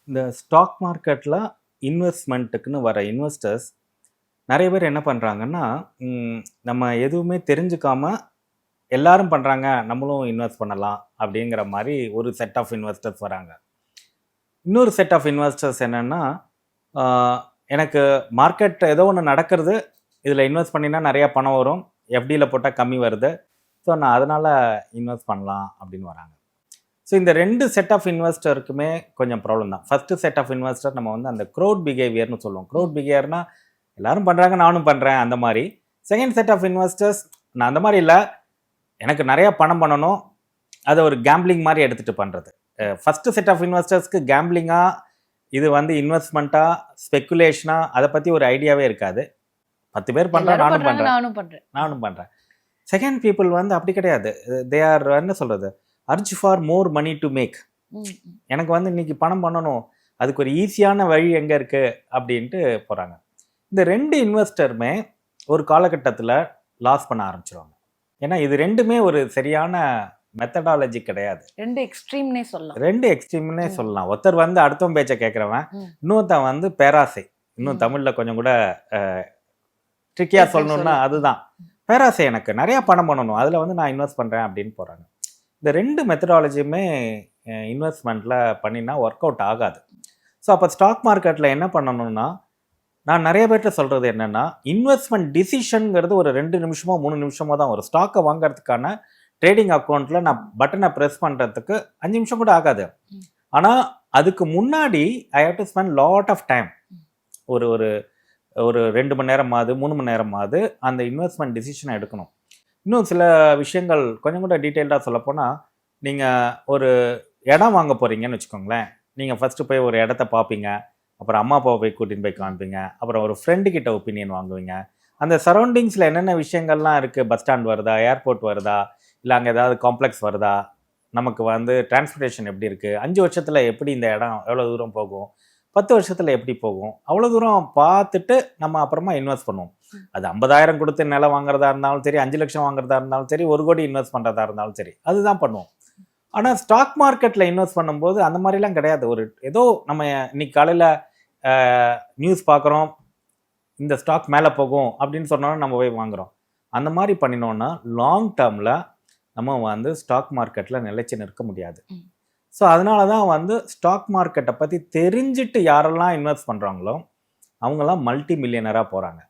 இந்த ஸ்டாக் மார்க்கெட்டில் இன்வெஸ்ட்மெண்ட்டுக்குன்னு வர இன்வெஸ்டர்ஸ் நிறைய பேர் என்ன பண்ணுறாங்கன்னா, நம்ம எதுவுமே தெரிஞ்சுக்காம எல்லாரும் பண்ணுறாங்க, நம்மளும் இன்வெஸ்ட் பண்ணலாம் அப்படிங்கிற மாதிரி ஒரு செட் ஆஃப் இன்வெஸ்டர்ஸ் வராங்க. இன்னொரு செட் ஆஃப் இன்வெஸ்டர்ஸ் என்னென்னா, எனக்கு மார்க்கெட் ஏதோ ஒன்று நடக்கிறது, இதில் இன்வெஸ்ட் பண்ணினா நிறையா பணம் வரும், எஃப்டியில் போட்டால் கம்மி வருது, ஸோ நான் அதனால் இன்வெஸ்ட் பண்ணலாம் அப்படின்னு வராங்க. ஸோ இந்த ரெண்டு செட் ஆஃப் இன்வெஸ்டருக்குமே கொஞ்சம் ப்ராப்ளம் தான். ஃபஸ்ட்டு செட் ஆஃப் இன்வெஸ்டர் நம்ம வந்து அந்த க்ரௌட் பிஹேவியர்னு சொல்லுவோம். க்ரௌட் பிஹேவியர்னா எல்லாரும் பண்ணுறாங்க, நானும் பண்ணுறேன், அந்த மாதிரி. செகண்ட் செட் ஆஃப் இன்வெஸ்டர்ஸ், நான் அந்த மாதிரி இல்லை, எனக்கு நிறையா பணம் பண்ணணும், அதை ஒரு கேம்பிளிங் மாதிரி எடுத்துகிட்டு பண்ணுறது. ஃபஸ்ட்டு செட் ஆஃப் இன்வெஸ்டர்ஸ்க்கு கேம்பிளிங்காக, இது வந்து இன்வெஸ்ட்மெண்ட்டாக, ஸ்பெக்குலேஷனாக, அதை பற்றி ஒரு ஐடியாவே இருக்காது. 10 பேர் பண்ணுறேன், நானும் பண்ணுறேன். செகண்ட் பீப்புள் வந்து அப்படி கிடையாது. தே ஆர் என்ன சொல்கிறது, urge for more money to make. எனக்கு வந்து இன்னைக்கு பணம் பண்ணணும், அதுக்கு ஒரு ஈஸியான வழி எங்கே இருக்குது அப்படின்ட்டு போகிறாங்க. இந்த ரெண்டு இன்வெஸ்டருமே ஒரு காலகட்டத்தில் லாஸ் பண்ண ஆரம்பிச்சிருவாங்க. ஏன்னா இது ரெண்டுமே ஒரு சரியான மெத்தடாலஜி கிடையாது. ரெண்டு எக்ஸ்ட்ரீம்னே சொல்லலாம். ஒருத்தர் வந்து அடுத்தவன் பேச்சை கேட்குறவன், இன்னொருத்தன் வந்து பேராசை. இன்னும் தமிழில் கொஞ்சம் கூட ட்ரிக்கியாக சொல்லணும்னா அதுதான் பேராசை. எனக்கு நிறையா பணம் பண்ணணும், அதில் வந்து நான் இன்வெஸ்ட் பண்ணுறேன் அப்படின்னு போகிறாங்க. இந்த ரெண்டு மெத்தடாலஜியுமே இன்வெஸ்ட்மெண்ட்டில் பண்ணினா ஒர்க் அவுட் ஆகாது. ஸோ அப்போ ஸ்டாக் மார்க்கெட்டில் என்ன பண்ணணும்னா, நான் நிறைய பேர்கிட்ட சொல்கிறது என்னென்னா, இன்வெஸ்ட்மெண்ட் டிசிஷனுங்கிறது ஒரு 2 நிமிஷமோ 3 நிமிஷமோ தான். ஒரு ஸ்டாக்கை வாங்கிறதுக்கான ட்ரேடிங் அக்கௌண்ட்டில் நான் பட்டனை ப்ரெஸ் பண்ணுறதுக்கு 5 நிமிஷம் கூட ஆகாது. ஆனால் அதுக்கு முன்னாடி I have to spend lot of time. ஒரு ஒரு ஒரு 2 மணி நேரமாவது 3 மணி நேரமாவது அந்த இன்வெஸ்ட்மெண்ட் டிசிஷனை எடுக்கணும். இன்னும் சில விஷயங்கள் கொஞ்சம் கூட டீட்டெயில்டாக சொல்லப்போனால், நீங்கள் ஒரு இடம் வாங்க போகிறீங்கன்னு வச்சுக்கோங்களேன். நீங்கள் ஃபஸ்ட்டு போய் ஒரு இடத்த பார்ப்பீங்க, அப்புறம் அம்மா அப்பாவை போய் கூட்டின்னு போய் காமிப்பீங்க, அப்புறம் ஒரு ஃப்ரெண்டுக்கிட்ட ஒப்பீனியன் வாங்குவீங்க. அந்த சரௌண்டிங்ஸில் என்னென்ன விஷயங்கள்லாம் இருக்குது, பஸ் ஸ்டாண்ட் வருதா, ஏர்போர்ட் வருதா, இல்லை அங்கே ஏதாவது காம்ப்ளெக்ஸ் வருதா, நமக்கு வந்து டிரான்ஸ்போர்ட்டேஷன் எப்படி இருக்குது, 5 வருஷத்தில் எப்படி இந்த இடம் எவ்வளோ தூரம் போகும், 10 வருஷத்தில் எப்படி போகும், அவ்வளோ தூரம் பார்த்துட்டு நம்ம அப்புறமா இன்வெஸ்ட் பண்ணுவோம். அது 50,000 கொடுத்து நிலம் வாங்குறதா இருந்தாலும் சரி, 5 லட்சம் வாங்குறதா இருந்தாலும் சரி, 1 கோடி இன்வெஸ்ட் பண்ணுறதா இருந்தாலும் சரி, அதுதான் பண்ணுவோம். ஆனால் ஸ்டாக் மார்க்கெட்டில் இன்வெஸ்ட் பண்ணும்போது அந்த மாதிரிலாம் கிடையாது. ஒரு ஏதோ நம்ம இன்னைக்கு காலையில் நியூஸ் பார்க்குறோம், இந்த ஸ்டாக் மேலே போகும் அப்படின்னு சொன்னோன்னா நம்ம போய் வாங்குகிறோம். அந்த மாதிரி பண்ணினோன்னா லாங் டேர்மில் நம்ம வந்து ஸ்டாக் மார்க்கெட்டில் நிலைச்சு நிற்க முடியாது. ஸோ அதனால தான் வந்து ஸ்டாக் மார்க்கெட்டை பற்றி தெரிஞ்சுட்டு யாரெல்லாம் இன்வெஸ்ட் பண்ணுறாங்களோ அவங்கெல்லாம் மல்டி மில்லியனராக போகிறாங்க.